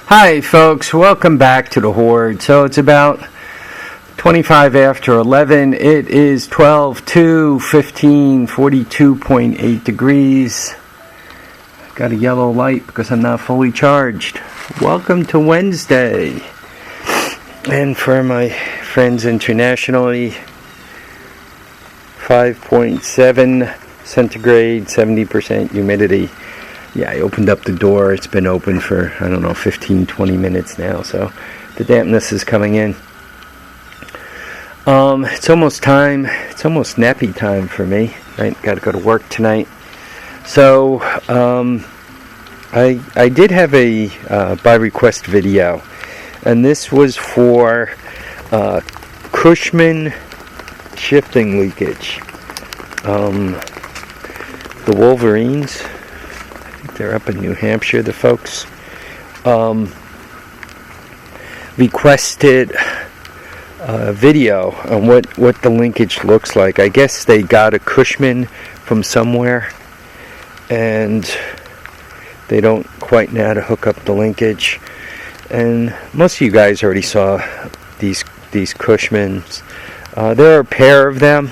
Hi folks, welcome back to the Horde. So it's about 25 after 11. It is 12/2/15, 42.8 degrees. Got a yellow light because I'm not fully charged. Welcome to Wednesday. And for my friends internationally, 5.7 centigrade, 70% humidity. Yeah, I opened up the door. It's been open for, 15-20 minutes now, so the dampness is coming in. It's almost time. It's almost nappy time for me. Right? Got to go to work tonight. So I did have a by request video, and this was for Cushman shifting leakage. The Wolverines. They're up in New Hampshire, the folks. Requested a video on what the linkage looks like. I guess they got a Cushman from somewhere, and they don't quite know how to hook up the linkage. And most of you guys already saw these Cushmans. There are a pair of them.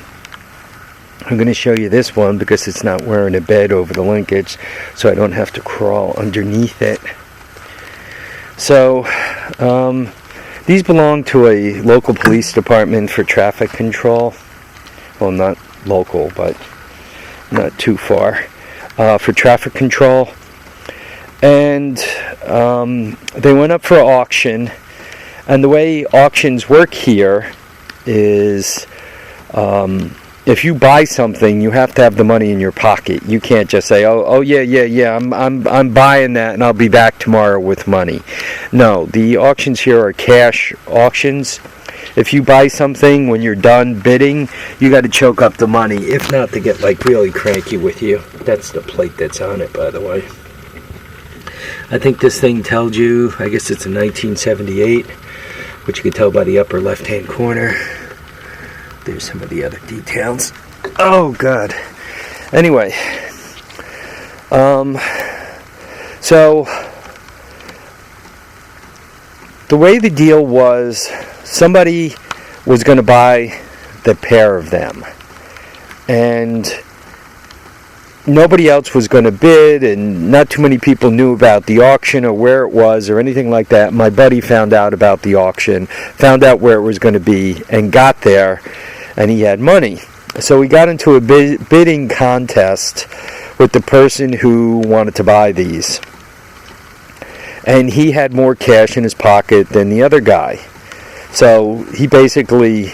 I'm going to show you this one because it's not wearing a bed over the linkage, so I don't have to crawl underneath it. So these belong to a local police department for traffic control. Well, not local, but not too far, for traffic control. And they went up for auction. And the way auctions work here is if you buy something, you have to have the money in your pocket. You can't just say, "Oh yeah, I'm buying that, and I'll be back tomorrow with money." No, the auctions here are cash auctions. If you buy something, when you're done bidding, you got to choke up the money. If not, they get like really cranky with you. That's the plate that's on it, by the way. I think this thing tells you. I guess it's a 1978, which you can tell by the upper left-hand corner. There's some of the other details. Oh God. Anyway, so the way the deal was, somebody was going to buy the pair of them, and nobody else was going to bid, and not too many people knew about the auction or where it was or anything like that. My buddy found out about the auction, found out where it was going to be, and got there. And he had money. So we got into a bidding contest with the person who wanted to buy these. And he had more cash in his pocket than the other guy. So he basically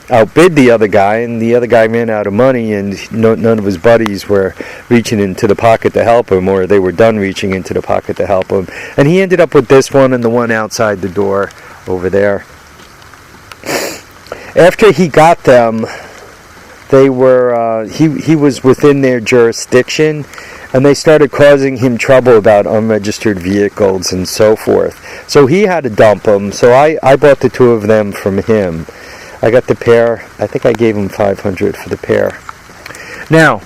outbid the other guy, and the other guy ran out of money, and none of his buddies were reaching into the pocket to help him, or they were done reaching into the pocket to help him. And he ended up with this one and the one outside the door over there. After he got them, they were he was within their jurisdiction, and they started causing him trouble about unregistered vehicles and so forth. So he had to dump them. So I bought the two of them from him. I got the pair. I think I gave him $500 for the pair. Now,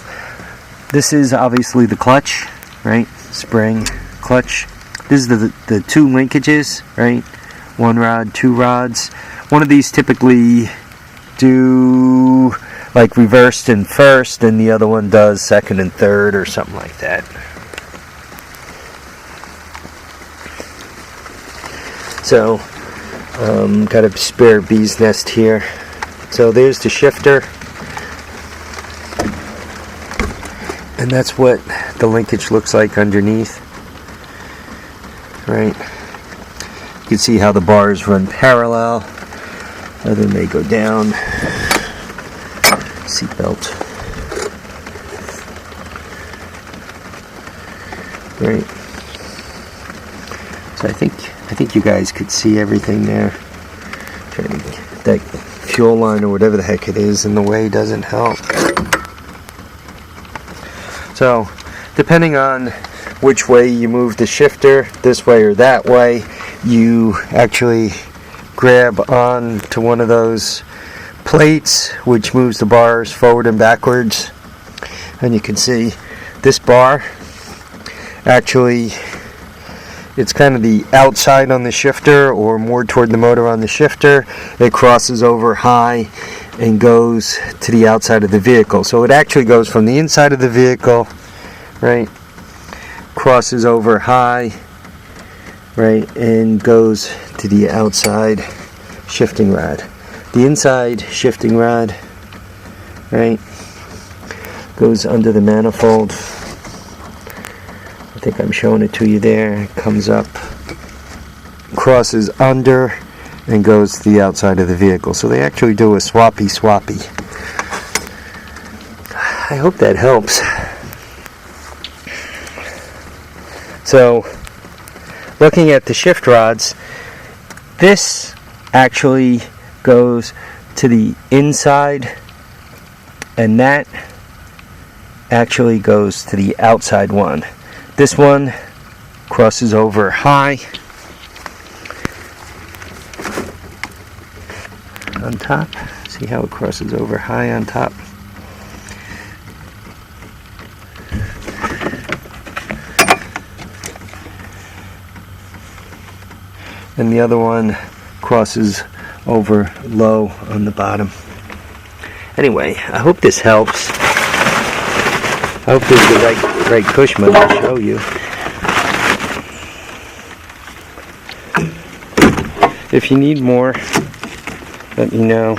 this is obviously the clutch, right? Spring clutch. This is the two linkages, right? One rod, two rods. One of these typically do like reversed and first, and the other one does second and third or something like that. So, got a spare bee's nest here. So there's the shifter. And that's what the linkage looks like underneath. Right? You can see how the bars run parallel, and then they go down. Seatbelt. Right. So I think you guys could see everything there. That fuel line or whatever the heck it is in the way doesn't help. So, depending on which way you move the shifter, this way or that way, you actually grab on to one of those plates which moves the bars forward and backwards, and you can see this bar actually it's kind of the outside on the shifter, or more toward the motor on the shifter. It crosses over high and goes to the outside of the vehicle. So it actually goes from the inside of the vehicle, right, crosses over high, right, and goes to the outside shifting rod. The inside shifting rod, right, goes under the manifold. I think I'm showing it to you there. It comes up, crosses under, and goes to the outside of the vehicle. So they actually do a swappy. I hope that helps. So, looking at the shift rods, this actually goes to the inside, and that actually goes to the outside one. This one crosses over high on top. See how it crosses over high on top? And the other one crosses over low on the bottom. Anyway, I hope this helps. I hope this is the right Cushman to show you. If you need more, let me know.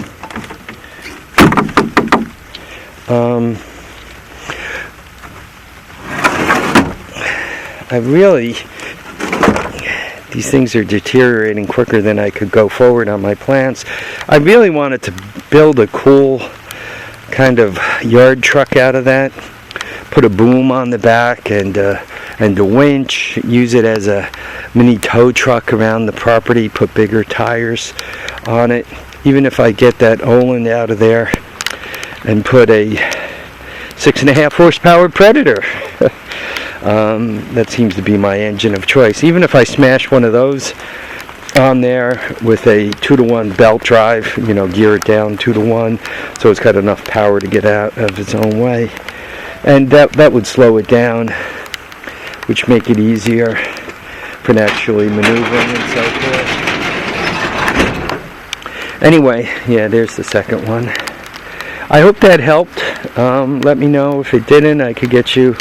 These things are deteriorating quicker than I could go forward on my plans. I really wanted to build a cool kind of yard truck out of that. Put a boom on the back and a winch. Use it as a mini tow truck around the property. Put bigger tires on it. Even if I get that Oland out of there and put a 6.5 horsepower Predator. That seems to be my engine of choice. Even if I smash one of those on there with a 2-to-1 belt drive, gear it down 2-to-1, so it's got enough power to get out of its own way, and that would slow it down, which make it easier for actually maneuvering and so forth. Anyway, yeah, there's the second one. I hope that helped. Let me know if it didn't. I could get you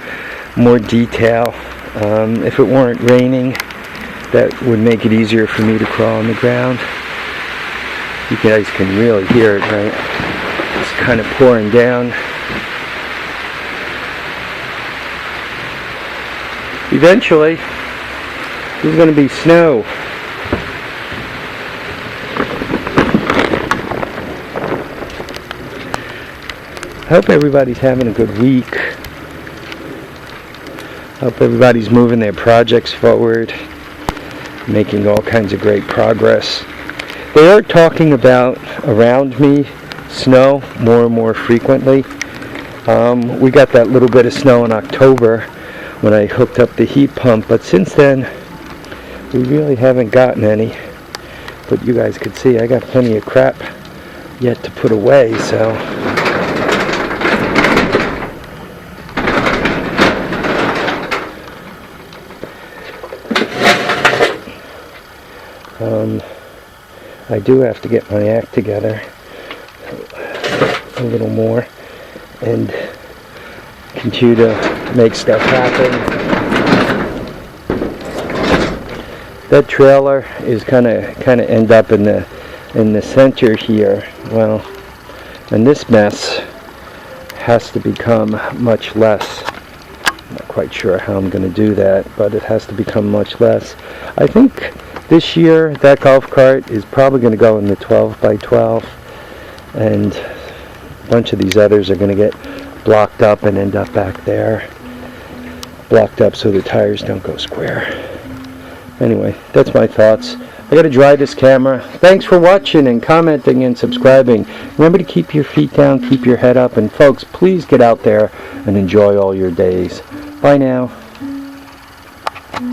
more detail. If it weren't raining, that would make it easier for me to crawl on the ground. You guys can really hear it, right? It's kind of pouring down. Eventually, there's going to be snow. I hope everybody's having a good week. Hope everybody's moving their projects forward, making all kinds of great progress. They are talking about, around me, snow more and more frequently. We got that little bit of snow in October when I hooked up the heat pump, but since then we really haven't gotten any. But you guys could see I got plenty of crap yet to put away, so I do have to get my act together a little more and continue to make stuff happen. That trailer is kind of end up in the center here. Well, and this mess has to become much less. I'm not quite sure how I'm going to do that, but it has to become much less. I think this year, that golf cart is probably going to go in the 12x12, and a bunch of these others are going to get blocked up and end up back there. Blocked up so the tires don't go square. Anyway, that's my thoughts. I got to dry this camera. Thanks for watching and commenting and subscribing. Remember to keep your feet down, keep your head up, and folks, please get out there and enjoy all your days. Bye now.